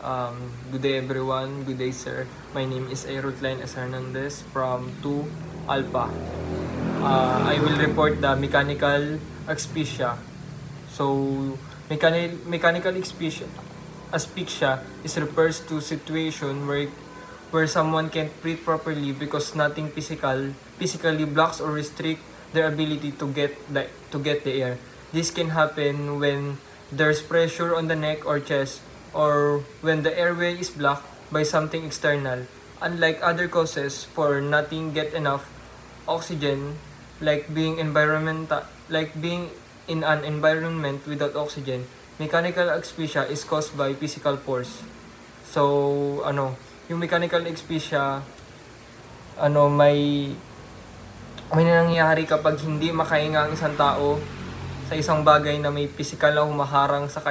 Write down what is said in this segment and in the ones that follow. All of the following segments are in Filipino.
Good day everyone, good day sir. My name is Aerotline S. Hernandez from 2 Alpha. I will report the mechanical asphyxia. So, mechanical asphyxia is refers to situation where someone can't breathe properly because nothing physically blocks or restrict their ability to get the air. This can happen when there's pressure on the neck or chest, or when the airway is blocked by something external. Unlike other causes for nothing get enough oxygen, like being in an environment without oxygen, mechanical asphyxia is caused by physical force. So, yung mechanical asphyxia, may nangyayari kapag hindi makahinga ang isang tao sa isang bagay na may physical na humaharang sa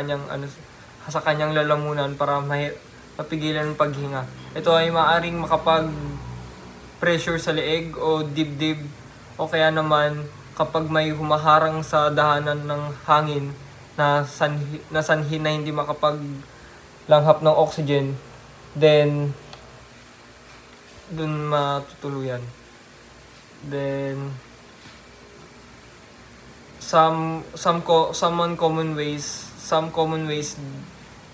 kanyang lalamunan para mapigilan ang paghinga. Ito ay maaaring makapag-pressure sa leeg o dibdib, o kaya naman kapag may humaharang sa dahanan ng hangin na sanhi na hindi makapaglanghap ng oxygen, then dun matutuluyan. Then some common ways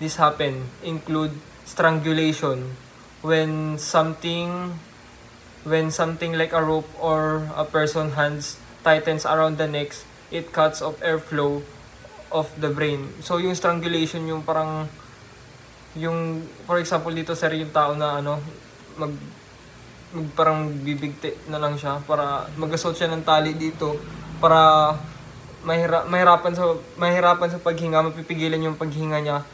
this happen include strangulation, when something like a rope or a person's hands tightens around the neck, it cuts off airflow of the brain. So yung strangulation, yung parang for example dito sir, yung tao na parang bibigti na lang siya para mag-assault siya ng tali dito para mahirapan sa paghinga, mapipigilan yung paghinga niya,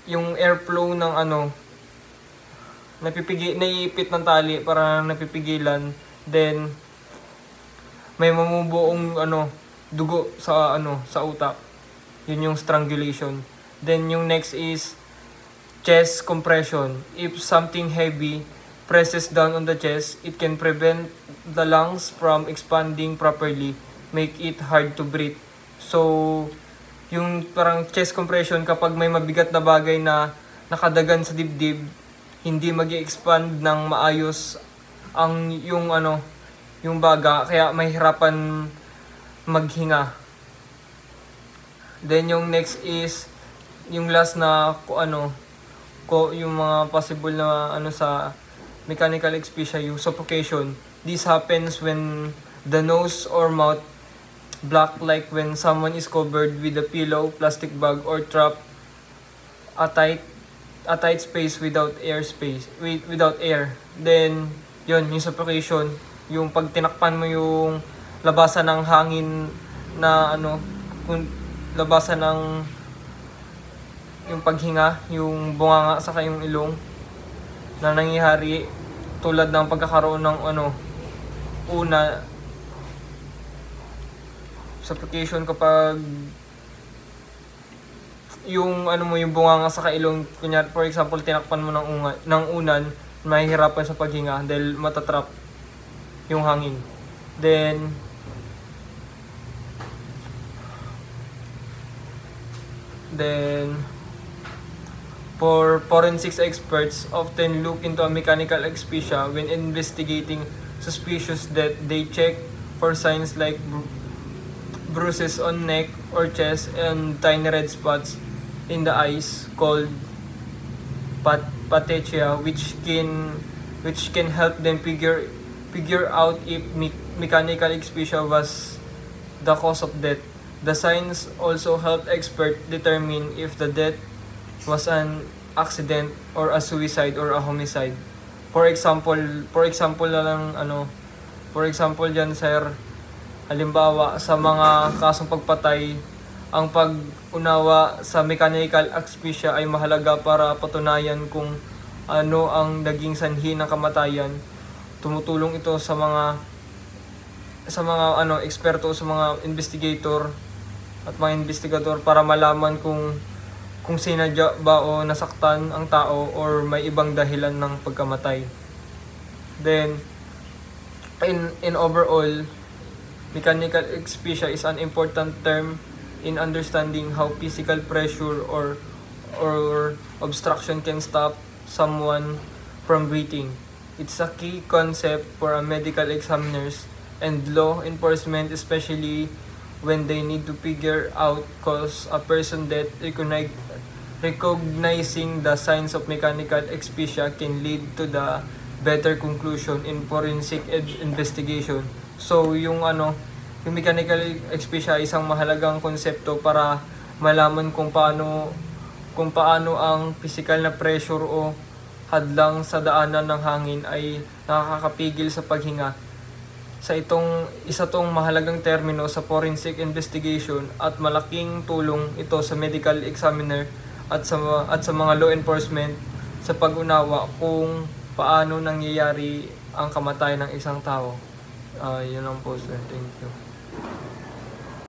yung airflow ng naiipit ng tali para napipigilan, then may mamubuong dugo sa utak. Yun yung strangulation. Then yung next is chest compression. If something heavy presses down on the chest, it can prevent the lungs from expanding properly, make it hard to breathe. So, yung parang chest compression, kapag may mabigat na bagay na nakadagan sa dibdib, hindi magi-expand ng maayos yung baga, kaya mahirapan maghinga. Then yung next is yung last na yung mga possible na sa mechanical asphyxia, yung suffocation. This happens when the nose or mouth block, like when someone is covered with a pillow, plastic bag, or trapped a tight space without air. Then yun, yung suffocation, yung pag tinakpan mo yung labasan ng hangin na labasan ng yung paghinga, yung bunganga saka yung ilong na nangyayari tulad ng pagkakaroon ng suffocation kapag yung yung bunganga saka ilong, kunyari for example tinakpan mo ng unan, mahihirapan sa paghinga dahil matatrap yung hangin. Then for forensics experts often look into a mechanical asphyxia when investigating suspicious death. They check for signs like bruises on neck or chest and tiny red spots in the eyes called pathechia, which can help them figure out if mechanical asphyxia was the cause of death. The signs also help experts determine if the death was an accident or a suicide or a homicide. For example dyan sir, halimbawa sa mga kasong pagpatay, ang pag-unawa sa mechanical asphyxia ay mahalaga para patunayan kung ano ang naging sanhi ng kamatayan. Tumutulong ito sa mga eksperto, sa mga investigator at mga investigador para malaman kung sinadya ba o nasaktan ang tao or may ibang dahilan ng pagkamatay. Then in overall, mechanical asphyxia is an important term in understanding how physical pressure or or obstruction can stop someone from breathing. It's a key concept for a medical examiners and law enforcement, especially when they need to figure out cause a person that recognizing the signs of mechanical asphyxia can lead to the better conclusion in forensic investigation. So yung mechanical asphyxia ay isang mahalagang konsepto para malaman kung paano ang physical na pressure o hadlang sa daanan ng hangin ay nakakapigil sa paghinga. Isa tong mahalagang termino sa forensic investigation at malaking tulong ito sa medical examiner at sa mga law enforcement sa pag-unawa kung paano nangyayari ang kamatayan ng isang tao. Yun lang po, sir. Thank you.